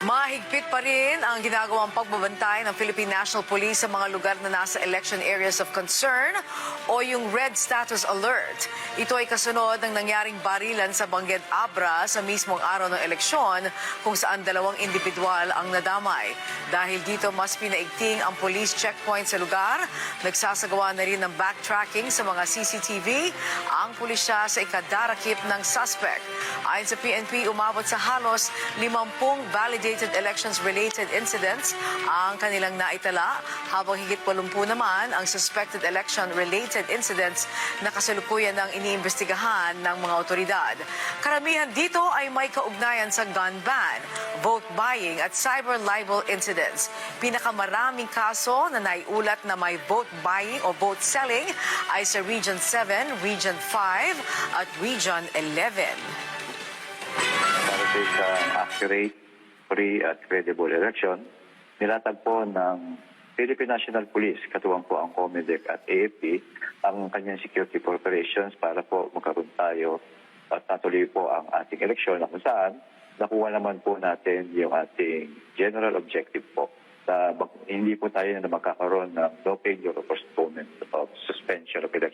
Mahigpit pa rin ang ginagawang pagbabantay ng Philippine National Police sa mga lugar na nasa election areas of concern o yung red status alert. Ito ay kasunod ng nangyaring barilan sa Bangged Abra sa mismong araw ng eleksyon kung saan dalawang individual ang nadamay. Dahil dito mas pinaigting ang police checkpoint sa lugar, nagsasagawa na rin ng backtracking sa mga CCTV ang pulisya sa ikadarakip ng suspect. Ayon sa PNP, umabot sa halos 50 validated elections-related incidents ang kanilang naitala, habang higit 80 naman ang suspected election-related incidents na kasalukuyan ng iniimbestigahan ng mga otoridad. Karamihan dito ay may kaugnayan sa gun ban, vote buying at cyber libel incidents. Pinakamaraming kaso na naiulat na may vote buying o vote selling ay sa Region 7, Region 5 at Region 11. Para sa isang accurate, free at credible election, nilatag po ng Philippine National Police, katuwang po ang COMELEC at AFP, ang kanyang security corporations para po magkaroon tayo at natuloy po ang ating eleksyon na kung saan nakuha naman po natin yung ating general objective po. Hindi po tayo na magkakaroon ng no failure or postponement of suspension of election.